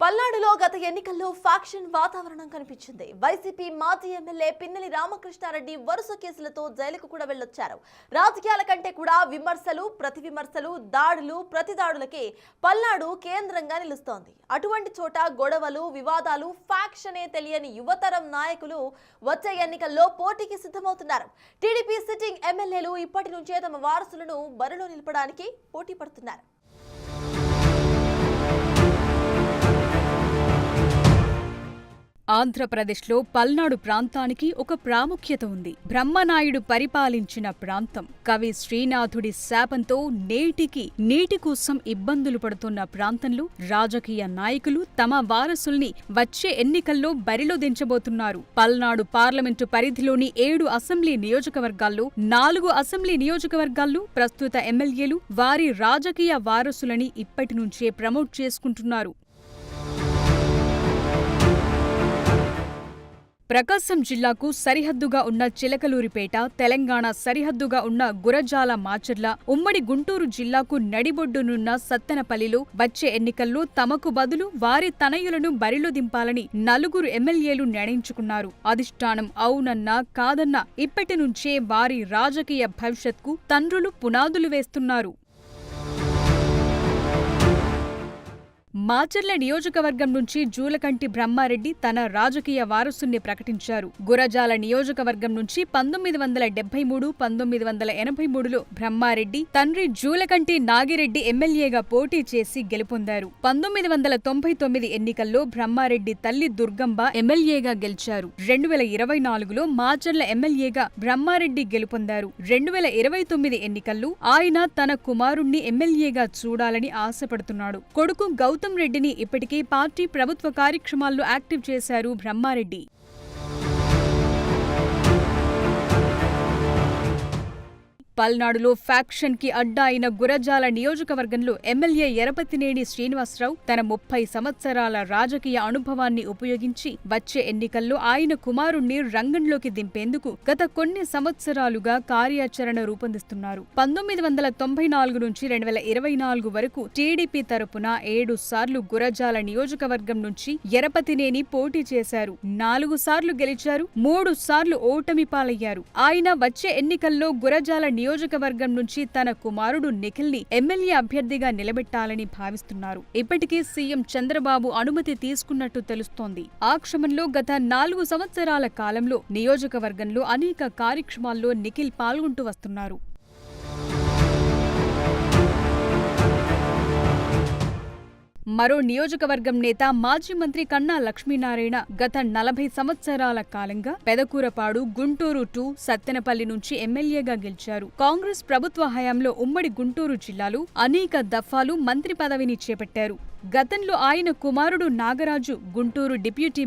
పల్నాడులో గత ఎన్నికల్లో ఫ్యాక్షన్ వాతావరణం కనిపించింది. వైసీపీ మాజీ ఎమ్మెల్యే పిన్నెల్లి రామకృష్ణారెడ్డి వరుస కేసులతో జైలుకు కూడా వెళ్లొచ్చారు. రాజకీయాల కంటే కూడా విమర్శలు, ప్రతి విమర్శలు, దాడులు, ప్రతిదాడులకే పల్నాడు కేంద్రంగా నిలుస్తోంది. అటువంటి చోట గొడవలు, వివాదాలు, ఫ్యాక్షనే తెలియని యువతరం నాయకులు వచ్చే ఎన్నికల్లో పోటీకి సిద్ధమవుతున్నారు. టీడీపీ సిట్టింగ్ ఎమ్మెల్యేలు ఇప్పటి నుంచే తమ వారసులను బరిలో నిలపడానికి పోటీ పడుతున్నారు. ఆంధ్రప్రదేశ్లో పల్నాడు ప్రాంతానికి ఒక ప్రాముఖ్యత ఉంది. బ్రహ్మనాయుడు పరిపాలించిన ప్రాంతం. కవి శ్రీనాథుడి శాపంతో నేటికి నీటి కోసం ఇబ్బందులు పడుతున్న ప్రాంతంలో రాజకీయ నాయకులు తమ వారసుల్ని వచ్చే ఎన్నికల్లో బరిలో దించబోతున్నారు. పల్నాడు పార్లమెంటు పరిధిలోని 7 అసెంబ్లీ నియోజకవర్గాల్లో 4 అసెంబ్లీ నియోజకవర్గాల్లో ప్రస్తుత ఎమ్మెల్యేలు వారి రాజకీయ వారసులని ఇప్పటి నుంచే ప్రమోట్ చేసుకుంటున్నారు. ప్రకాశం జిల్లాకు సరిహద్దుగా ఉన్న చిలకలూరిపేట, తెలంగాణ సరిహద్దుగా ఉన్న గురజాల మాచర్ల, ఉమ్మడి గుంటూరు జిల్లాకు నడిబొడ్డునున్న సత్తెనపల్లిలో వచ్చే ఎన్నికల్లో తమకు బదులు వారి తనయులను బరిలో దింపాలని 4 ఎమ్మెల్యేలు నిర్ణయించుకున్నారు. అధిష్టానం అవునన్నా కాదన్నా ఇప్పటి నుంచే వారి రాజకీయ భవిష్యత్కు తండ్రులు పునాదులు వేస్తున్నారు. మాచర్ల నియోజకవర్గం నుంచి జూలకంటి బ్రహ్మారెడ్డి తన రాజకీయ వారసుని ప్రకటించారు. గురజాల నియోజకవర్గం నుంచి 1973, 1983లో బ్రహ్మారెడ్డి తండ్రి జూలకంటి నాగిరెడ్డి ఎమ్మెల్యేగా పోటీ చేసి గెలుపొందారు. 1999 ఎన్నికల్లో బ్రహ్మారెడ్డి తల్లి దుర్గంబ ఎమ్మెల్యేగా గెలిచారు. 2024లో మాచర్ల ఎమ్మెల్యేగా బ్రహ్మారెడ్డి గెలుపొందారు. 2029 ఎన్నికల్లో ఆయన తన కుమారుణ్ణి ఎమ్మెల్యేగా చూడాలని ఆశపడుతున్నాడు. కొడుకు గౌతమ్ రెడ్డిని ఇప్పటికే పార్టీ ప్రభుత్వ కార్యక్రమాల్లో యాక్టివ్ చేశారు బ్రహ్మారెడ్డి. పల్నాడులో ఫ్యాక్షన్ కి అడ్డా అయిన గురజాల నియోజకవర్గంలో ఎమ్మెల్యే ఎరపతినేని శ్రీనివాసరావు తన 30 సంవత్సరాల రాజకీయ అనుభవాన్ని ఉపయోగించి వచ్చే ఎన్నికల్లో ఆయన కుమారుణ్ణి రంగంలోకి దింపేందుకు గత కొన్ని సంవత్సరాలుగా కార్యాచరణ రూపొందిస్తున్నారు. 1994 నుంచి 2024 వరకు టీడీపీ తరపున 7 సార్లు గురజాల నియోజకవర్గం నుంచి ఎరపతినేని పోటీ చేశారు. 4 సార్లు గెలిచారు, 3 సార్లు ఓటమి పాలయ్యారు. ఆయన వచ్చే ఎన్నికల్లో గురజాల నియోజకవర్గం నుంచి తన కుమారుడు నిఖిల్ని ఎమ్మెల్యే అభ్యర్థిగా నిలబెట్టాలని భావిస్తున్నారు. ఇప్పటికే సీఎం చంద్రబాబు అనుమతి తీసుకున్నట్టు తెలుస్తోంది. ఆ క్రమంలో గత 4 సంవత్సరాల కాలంలో నియోజకవర్గంలో అనేక కార్యక్రమాల్లో నిఖిల్ పాల్గొంటూ వస్తున్నారు. మరో నియోజకవర్గం నేత మాజీ మంత్రి కన్నా లక్ష్మీనారాయణ గత 40 సంవత్సరాల కాలంగా పెదకూరపాడు, గుంటూరు 2, సత్తెనపల్లి నుంచి ఎమ్మెల్యేగా గెలిచారు. కాంగ్రెస్ ప్రభుత్వ హయాంలో ఉమ్మడి గుంటూరు జిల్లాలో అనేక దఫాలు మంత్రి పదవిని చేపట్టారు. గతంలో ఆయన కుమారుడు నాగరాజు గుంటూరు డిప్యూటీ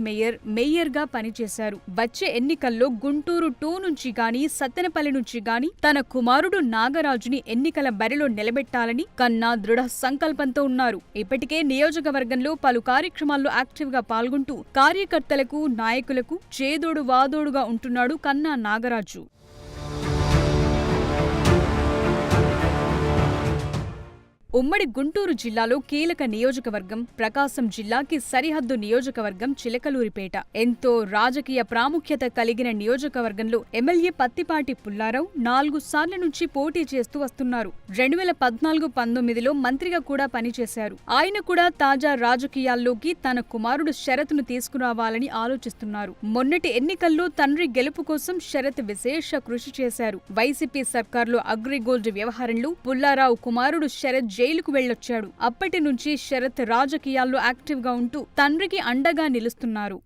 మేయర్గా పనిచేశారు. వచ్చే ఎన్నికల్లో గుంటూరు 2 నుంచి గాని సత్తెనపల్లి నుంచి గాని తన కుమారుడు నాగరాజుని ఎన్నికల బరిలో నిలబెట్టాలని కన్నా దృఢ సంకల్పంతో ఉన్నారు. ఇప్పటికే నియోజకవర్గంలో పలు కార్యక్రమాల్లో యాక్టివ్గా పాల్గొంటూ కార్యకర్తలకు, నాయకులకు చేదోడు వాదోడుగా ఉంటున్నాడు కన్నా నాగరాజు. ఉమ్మడి గుంటూరు జిల్లాలో కీలక నియోజకవర్గం ప్రకాశం జిల్లాకి సరిహద్దు నియోజకవర్గం చిలకలూరిపేట. ఎంతో రాజకీయ ప్రాముఖ్యత కలిగిన నియోజకవర్గంలో ఎమ్మెల్యే పత్తిపాటి పుల్లారావు 4 సార్ల నుంచి పోటీ చేస్తూ వస్తున్నారు. 2014-19లో మంత్రిగా కూడా పనిచేశారు. ఆయన కూడా తాజా రాజకీయాల్లోకి తన కుమారుడు శరత్ను తీసుకురావాలని ఆలోచిస్తున్నారు. మొన్నటి ఎన్నికల్లో తండ్రి గెలుపు కోసం శరత్ విశేష కృషి చేశారు. వైసీపీ సర్కార్లో అగ్రిగోల్డ్ వ్యవహారంలో పుల్లారావు కుమారుడు శరత్ జైలుకు వెళ్లొచ్చాడు. అప్పటి నుంచి శరత్ రాజకీయాల్లో యాక్టివ్గా ఉంటూ తండ్రికి అండగా నిలుస్తున్నారు.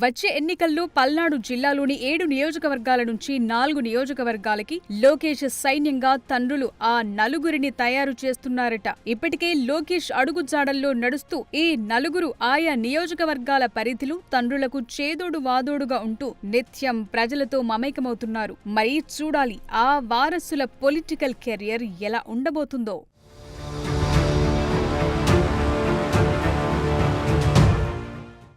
వచ్చే ఎన్నికల్లో పల్నాడు జిల్లాలోని 7 నియోజకవర్గాల నుంచి 4 నియోజకవర్గాలకి లోకేష్ సైన్యంగా తండ్రులు ఆ 4 తయారు చేస్తున్నారట. ఇప్పటికే లోకేష్ అడుగుజాడల్లో నడుస్తూ ఈ 4 ఆయా నియోజకవర్గాల పరిధిలో తండ్రులకు చేదోడు వాదోడుగా ఉంటూ నిత్యం ప్రజలతో మమేకమవుతున్నారు. మరి చూడాలి ఆ వారసుల పొలిటికల్ కెరియర్ ఎలా ఉండబోతుందో.